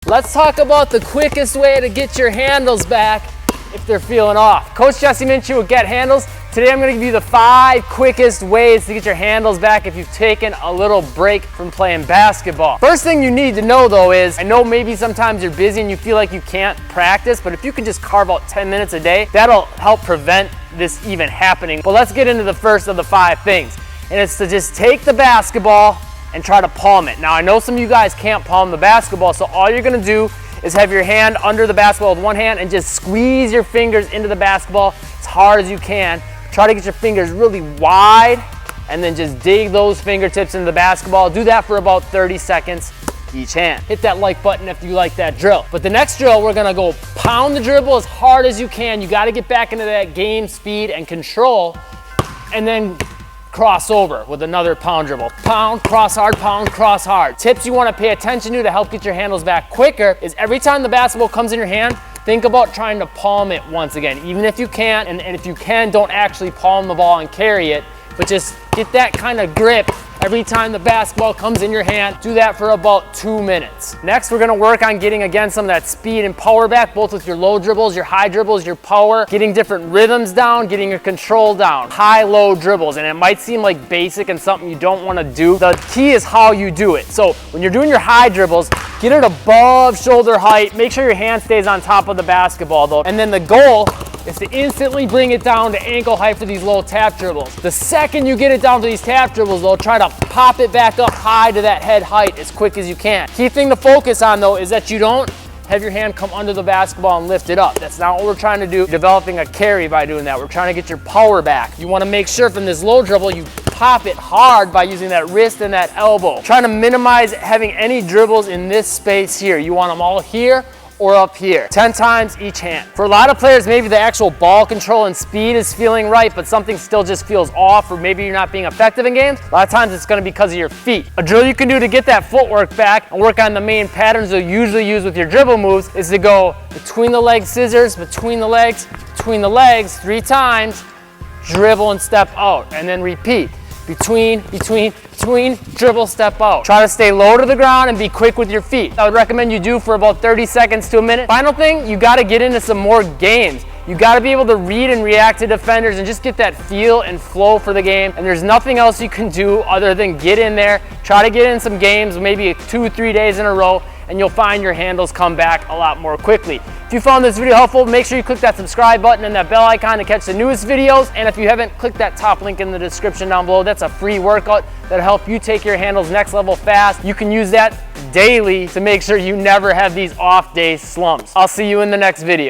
Let's talk about the quickest way to get your handles back if they're feeling off. Coach Jesse Minshew with Get Handles. Today I'm gonna give you the 5 quickest ways to get your handles back if you've taken a little break from playing basketball. First thing you need to know though is, I know maybe sometimes you're busy and you feel like you can't practice, but if you can just carve out 10 minutes a day, that'll help prevent this even happening. But let's get into the first of the 5 things. And it's to just take the basketball and try to palm it. Now I know some of you guys can't palm the basketball, so all you're gonna do is have your hand under the basketball with one hand and just squeeze your fingers into the basketball as hard as you can. Try to get your fingers really wide and then just dig those fingertips into the basketball. Do that for about 30 seconds each hand. Hit that like button if you like that drill. But the next drill, we're gonna go pound the dribble as hard as you can. You gotta get back into that game speed and control, and then cross over with another pound dribble. Pound, cross hard, pound, cross hard. Tips you wanna pay attention to help get your handles back quicker is every time the basketball comes in your hand, think about trying to palm it once again. Even if you can't, and if you can, don't actually palm the ball and carry it, but just get that kind of grip every time the basketball comes in your hand. Do that for about 2 minutes. Next, we're gonna work on getting, again, some of that speed and power back, both with your low dribbles, your high dribbles, your power, getting different rhythms down, getting your control down. High, low dribbles, and it might seem like basic and something you don't wanna do. The key is how you do it. So when you're doing your high dribbles, get it above shoulder height. Make sure your hand stays on top of the basketball though. And then the goal is to instantly bring it down to ankle height for these low tap dribbles. The second you get it down to these tap dribbles though, try to pop it back up high to that head height as quick as you can. Key thing to focus on though is that you don't have your hand come under the basketball and lift it up. That's not what we're trying to do, developing a carry by doing that. We're trying to get your power back. You wanna make sure from this low dribble you pop it hard by using that wrist and that elbow. Trying to minimize having any dribbles in this space here. You want them all here or up here, 10 times each hand. For a lot of players, maybe the actual ball control and speed is feeling right, but something still just feels off, or maybe you're not being effective in games. A lot of times it's gonna be because of your feet. A drill you can do to get that footwork back and work on the main patterns you'll usually use with your dribble moves is to go between the leg scissors, between the legs 3 times, dribble and step out, and then repeat. Between, dribble, step out. Try to stay low to the ground and be quick with your feet. I would recommend you do for about 30 seconds to a minute. Final thing, you gotta get into some more games. You gotta be able to read and react to defenders and just get that feel and flow for the game. And there's nothing else you can do other than get in there, try to get in some games, maybe 2-3 days in a row, and you'll find your handles come back a lot more quickly. If you found this video helpful, make sure you click that subscribe button and that bell icon to catch the newest videos. And if you haven't, click that top link in the description down below. That's a free workout that'll help you take your handles next level fast. You can use that daily to make sure you never have these off day slumps. I'll see you in the next video.